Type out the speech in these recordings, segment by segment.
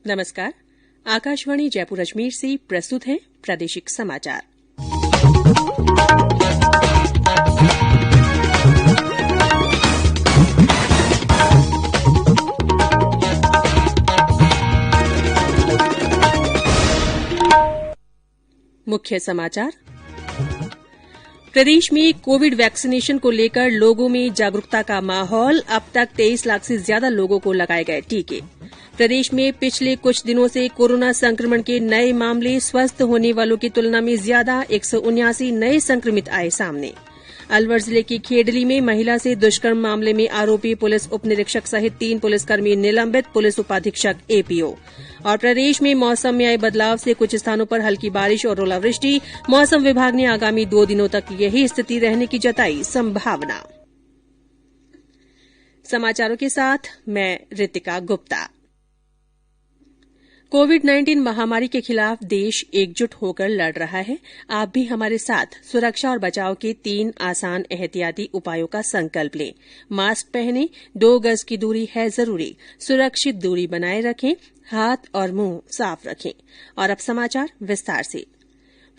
नमस्कार। आकाशवाणी जयपुर अजमेर से प्रस्तुत है प्रादेशिक समाचार। मुख्य समाचार। प्रदेश में कोविड वैक्सीनेशन को लेकर लोगों में जागरूकता का माहौल। अब तक 23 लाख से ज्यादा लोगों को लगाए गए टीके। प्रदेश में पिछले कुछ दिनों से कोरोना संक्रमण के नए मामले, स्वस्थ होने वालों की तुलना में ज्यादा 179 नए संक्रमित आए सामने। अलवर जिले की खेडली में महिला से दुष्कर्म मामले में आरोपी पुलिस उप निरीक्षक सहित 3 पुलिसकर्मी निलंबित, पुलिस उपाधीक्षक एपीओ। और प्रदेश में मौसम में आए बदलाव से कुछ स्थानों पर हल्की बारिश और ओलावृष्टि। मौसम विभाग ने आगामी 2 दिनों तक यही स्थिति रहने की जताई संभावना। समाचारों के साथ मैं रितिका गुप्ता। कोविड-19 महामारी के खिलाफ देश एकजुट होकर लड़ रहा है। आप भी हमारे साथ सुरक्षा और बचाव के 3 आसान एहतियाती उपायों का संकल्प लें। मास्क पहनें, 2 गज की दूरी है जरूरी, सुरक्षित दूरी बनाए रखें, हाथ और मुंह साफ रखें। और अब समाचार विस्तार से।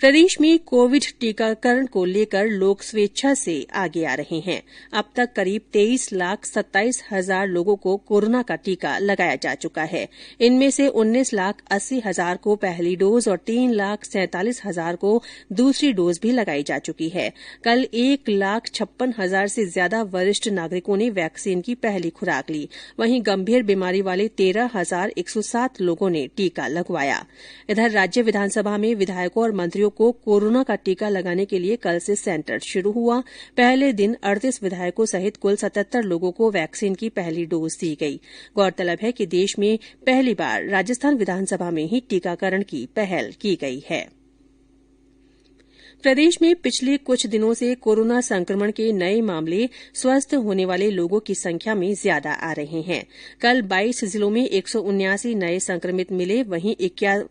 प्रदेश में कोविड टीकाकरण को लेकर लोग स्वेच्छा से आगे आ रहे हैं। अब तक करीब 23,27,000 लोगों को कोरोना का टीका लगाया जा चुका है। इनमें से 19,80,000 को पहली डोज और 3,47,000 को दूसरी डोज भी लगाई जा चुकी है। कल 1,56,000 से ज्यादा वरिष्ठ नागरिकों ने वैक्सीन की पहली खुराक ली। वहीं गंभीर बीमारी वाले 13,107 लोगों ने टीका लगवाया। इधर राज्य विधानसभा में विधायकों और मंत्रियों को कोरोना का टीका लगाने के लिए कल से सेंटर शुरू हुआ। पहले दिन 38 विधायकों सहित कुल 77 लोगों को वैक्सीन की पहली डोज दी गई। गौरतलब है कि देश में पहली बार राजस्थान विधानसभा में ही टीकाकरण की पहल की गई है। प्रदेश में पिछले कुछ दिनों से कोरोना संक्रमण के नए मामले, स्वस्थ होने वाले लोगों की संख्या में ज्यादा आ रहे हैं। कल 22 जिलों में 179 नए संक्रमित मिले। वहीं 51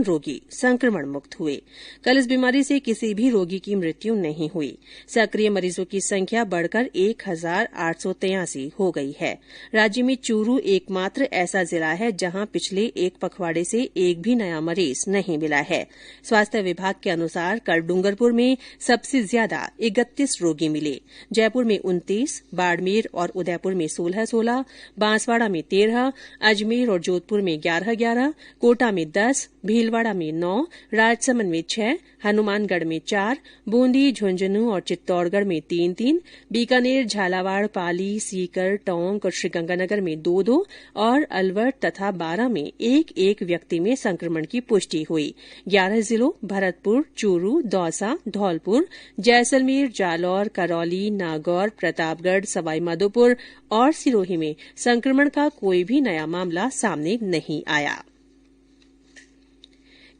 रोगी संक्रमण मुक्त हुए। कल इस बीमारी से किसी भी रोगी की मृत्यु नहीं हुई। सक्रिय मरीजों की संख्या बढ़कर 1,883 हो गई है। राज्य में चूरू एकमात्र ऐसा जिला है जहां पिछले एक पखवाड़े से एक भी नया मरीज नहीं मिला है। स्वास्थ्य विभाग के अनुसार कल डूंगरपुर में सबसे ज्यादा 31 रोगी मिले। जयपुर में 29, बाड़मेर और उदयपुर में 16-16, बांसवाड़ा में 13, अजमेर और जोधपुर में 11-11, कोटा में 10, भीलवाड़ा में 9, राजसमंद में 6, हनुमानगढ़ में 4, बूंदी, झुंझुनू और चित्तौड़गढ़ में 3-3, बीकानेर, झालावाड़, पाली, सीकर, टोंक और श्रीगंगानगर में 2-2 और अलवर तथा बारां में 1-1 व्यक्ति में संक्रमण की पुष्टि हुई। 11 जिलों भरतपुर, चूरू, दौसा, धौलपुर, जैसलमेर, जालौर, करौली, नागौर, प्रतापगढ़, सवाईमाधोपुर और सिरोही में संक्रमण का कोई भी नया मामला सामने नहीं आया।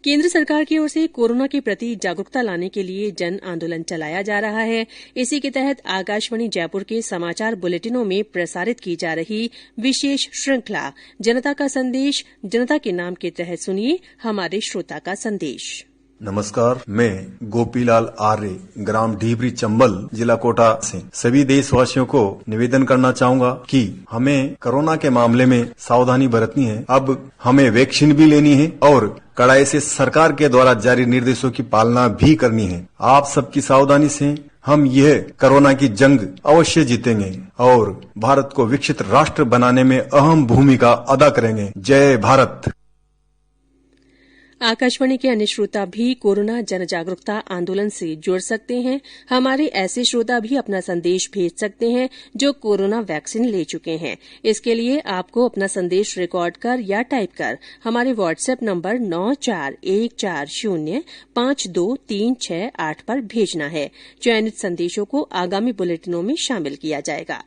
केंद्र सरकार की ओर से कोरोना के प्रति जागरूकता लाने के लिए जन आंदोलन चलाया जा रहा है। इसी के तहत आकाशवाणी जयपुर के समाचार बुलेटिनों में प्रसारित की जा रही विशेष श्रृंखला जनता का संदेश, जनता के नाम के तहत सुनिए हमारे श्रोता का संदेश। नमस्कार, मैं गोपीलाल आर्य, ग्राम ढीबरी चंबल, जिला कोटा से सभी देशवासियों को निवेदन करना चाहूंगा कि हमें कोरोना के मामले में सावधानी बरतनी है। अब हमें वैक्सीन भी लेनी है और कड़ाई से सरकार के द्वारा जारी निर्देशों की पालना भी करनी है। आप सबकी सावधानी से हम यह कोरोना की जंग अवश्य जीतेंगे और भारत को विकसित राष्ट्र बनाने में अहम भूमिका अदा करेंगे। जय भारत। आकाशवाणी के अन्य श्रोता भी कोरोना जन जागरूकता आंदोलन से जुड़ सकते हैं। हमारे ऐसे श्रोता भी अपना संदेश भेज सकते हैं जो कोरोना वैक्सीन ले चुके हैं। इसके लिए आपको अपना संदेश रिकॉर्ड कर या टाइप कर हमारे व्हाट्सएप नंबर 9414052368 पर भेजना है। चयनित संदेशों को आगामी बुलेटिनों में शामिल किया जाएगा।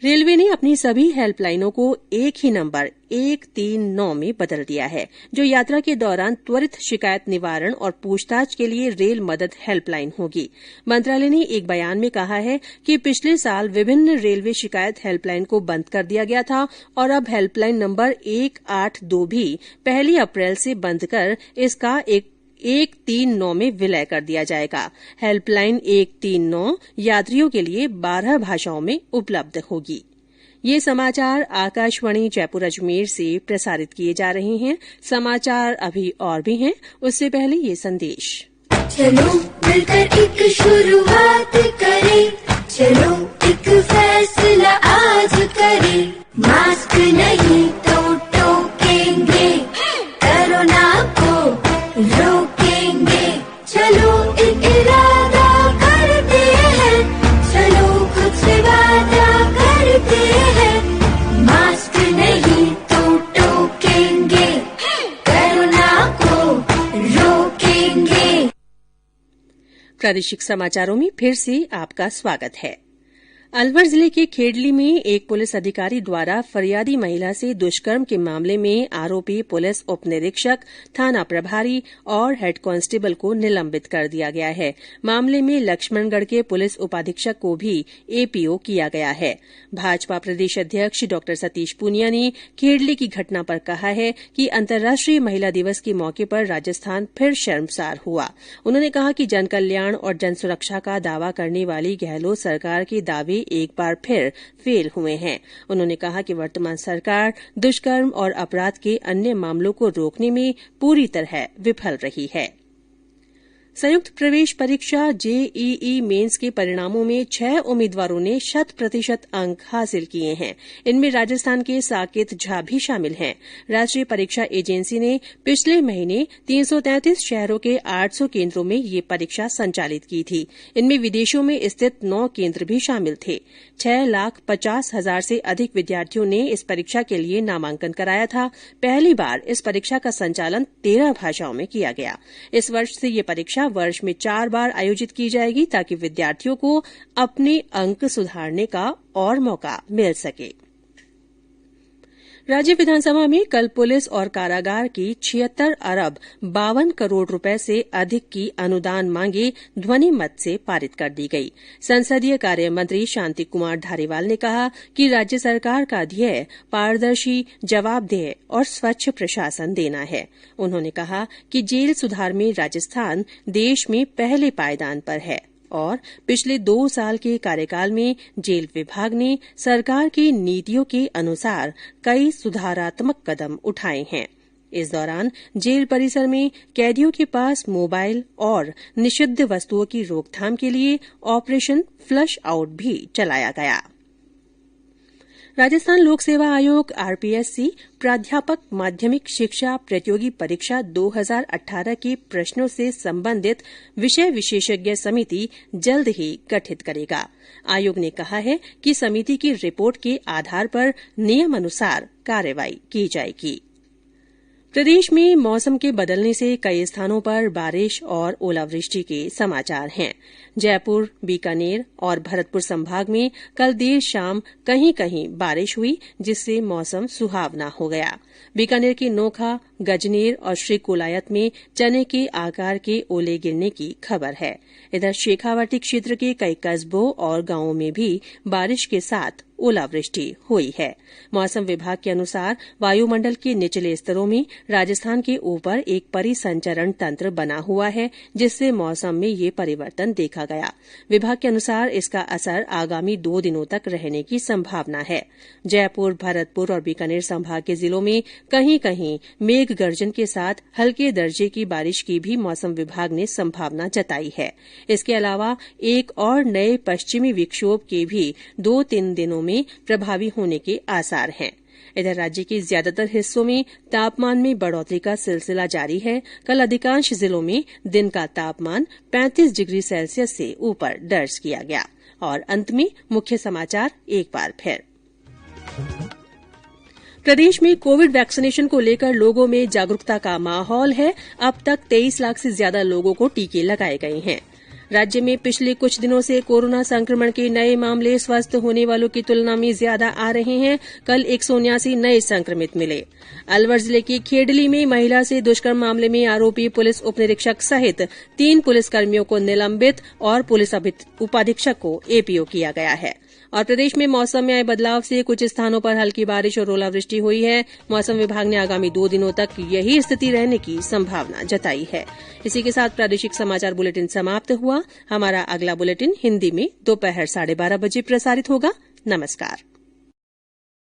रेलवे ने अपनी सभी हेल्पलाइनों को एक ही नंबर 139 में बदल दिया है, जो यात्रा के दौरान त्वरित शिकायत निवारण और पूछताछ के लिए रेल मदद हेल्पलाइन होगी। मंत्रालय ने एक बयान में कहा है कि पिछले साल विभिन्न रेलवे शिकायत हेल्पलाइन को बंद कर दिया गया था और अब हेल्पलाइन नंबर 182 भी 1 अप्रैल से बंद कर इसका 139 में विलय कर दिया जाएगा। हेल्पलाइन 139 यात्रियों के लिए 12 भाषाओं में उपलब्ध होगी। ये समाचार आकाशवाणी जयपुर अजमेर से प्रसारित किए जा रहे हैं। समाचार अभी और भी हैं, उससे पहले ये संदेश। चलो मिलकर एक शुरुआत करें, चलो एक फैसला आज करें, मास्क नहीं तो टोकेंगे, कोरोना को रोकेंगे, चलो एक इरादा करते हैं, चलो खुद से वादा करते हैं, मास्क नहीं तो टोकेंगे, कोरोना को रोकेंगे। प्रादेशिक समाचारों में फिर से आपका स्वागत है। अलवर जिले के खेडली में एक पुलिस अधिकारी द्वारा फरियादी महिला से दुष्कर्म के मामले में आरोपी पुलिस उप निरीक्षक, थाना प्रभारी और हेड कांस्टेबल को निलंबित कर दिया गया है। मामले में लक्ष्मणगढ़ के पुलिस उपाधीक्षक को भी एपीओ किया गया है। भाजपा प्रदेश अध्यक्ष डॉ सतीश पूनिया ने खेडली की घटना पर कहा है कि अंतर्राष्ट्रीय महिला दिवस के मौके पर राजस्थान फिर शर्मसार हुआ। उन्होंने कहा कि जन कल्याण और जन सुरक्षा का दावा करने वाली गहलोत सरकार के दावे एक बार फिर फेल हुए हैं। उन्होंने कहा कि वर्तमान सरकार दुष्कर्म और अपराध के अन्य मामलों को रोकने में पूरी तरह विफल रही है। संयुक्त प्रवेश परीक्षा जेईई मेन्स के परिणामों में 6 उम्मीदवारों ने 100% अंक हासिल किए हैं। इनमें राजस्थान के साकेत झा भी शामिल हैं। राष्ट्रीय परीक्षा एजेंसी ने पिछले महीने 333 शहरों के 800 केन्द्रों में ये परीक्षा संचालित की थी। इनमें विदेशों में स्थित 9 केन्द्र भी शामिल थे। 6,50,000 से अधिक विद्यार्थियों ने इस परीक्षा के लिए नामांकन कराया था। पहली बार इस परीक्षा का संचालन 13 भाषाओं में किया गया। इस वर्ष से ये परीक्षा वर्ष में 4 बार आयोजित की जाएगी ताकि विद्यार्थियों को अपने अंक सुधारने का और मौका मिल सके। राज्य विधानसभा में कल पुलिस और कारागार की 76 अरब 52 करोड़ रुपए से अधिक की अनुदान मांगे ध्वनि मत से पारित कर दी गई। संसदीय कार्य मंत्री शांति कुमार धारीवाल ने कहा कि राज्य सरकार का ध्येय पारदर्शी, जवाबदेह और स्वच्छ प्रशासन देना है। उन्होंने कहा कि जेल सुधार में राजस्थान देश में पहले पायदान पर है और पिछले 2 साल के कार्यकाल में जेल विभाग ने सरकार की नीतियों के अनुसार कई सुधारात्मक कदम उठाए हैं। इस दौरान जेल परिसर में कैदियों के पास मोबाइल और निषिद्ध वस्तुओं की रोकथाम के लिए ऑपरेशन फ्लश आउट भी चलाया गया। राजस्थान लोक सेवा आयोग आरपीएससी प्राध्यापक माध्यमिक शिक्षा प्रतियोगी परीक्षा 2018 के प्रश्नों से संबंधित विषय विशेषज्ञ समिति जल्द ही गठित करेगा। आयोग ने कहा है कि समिति की रिपोर्ट के आधार पर नियमानुसार कार्रवाई की जाएगी। प्रदेश में मौसम के बदलने से कई स्थानों पर बारिश और ओलावृष्टि के समाचार हैं। जयपुर, बीकानेर और भरतपुर संभाग में कल देर शाम कहीं कहीं बारिश हुई, जिससे मौसम सुहावना हो गया। बीकानेर के नोखा, गजनेर और श्रीकोलायत में चने के आकार के ओले गिरने की खबर है। इधर शेखावाटी क्षेत्र के कई कस्बों और गांवों में भी बारिश के साथ ओलावृष्टि हुई है। मौसम विभाग के अनुसार वायुमंडल के निचले स्तरों में राजस्थान के ऊपर एक परिसंचरण तंत्र बना हुआ है, जिससे मौसम में ये परिवर्तन देखा गया। विभाग के अनुसार इसका असर आगामी 2 दिनों तक रहने की संभावना है। जयपुर, भरतपुर और बीकानेर संभाग के जिलों में कहीं कहीं मेघ गर्जन के साथ हल्के दर्जे की बारिश की भी मौसम विभाग ने संभावना जताई है। इसके अलावा एक और नए पश्चिमी विक्षोभ के भी 2-3 दिनों में प्रभावी होने के आसार हैं। इधर राज्य के ज्यादातर हिस्सों में तापमान में बढ़ोतरी का सिलसिला जारी है। कल अधिकांश जिलों में दिन का तापमान 35 डिग्री सेल्सियस से ऊपर दर्ज किया गया। और अंत में मुख्य समाचार एक बार फिर। प्रदेश में कोविड वैक्सीनेशन को लेकर लोगों में जागरूकता का माहौल है। अब तक 23 लाख से ज्यादा लोगों को टीके लगाए गए हैं। राज्य में पिछले कुछ दिनों से कोरोना संक्रमण के नए मामले स्वस्थ होने वालों की तुलना में ज्यादा आ रहे हैं। कल 179 नए संक्रमित मिले। अलवर जिले के खेडली में महिला से दुष्कर्म मामले में आरोपी पुलिस उप निरीक्षक सहित 3 पुलिसकर्मियों को निलंबित और पुलिस उपाधीक्षक को एपीओ किया गया है। और प्रदेश में मौसम में आए बदलाव से कुछ स्थानों पर हल्की बारिश और ओलावृष्टि हुई है। मौसम विभाग ने आगामी 2 दिनों तक यही स्थिति रहने की संभावना जताई है। इसी के साथ प्रादेशिक समाचार बुलेटिन समाप्त हुआ। हमारा अगला बुलेटिन हिन्दी में दोपहर 12:30 बजे प्रसारित होगा। नमस्कार।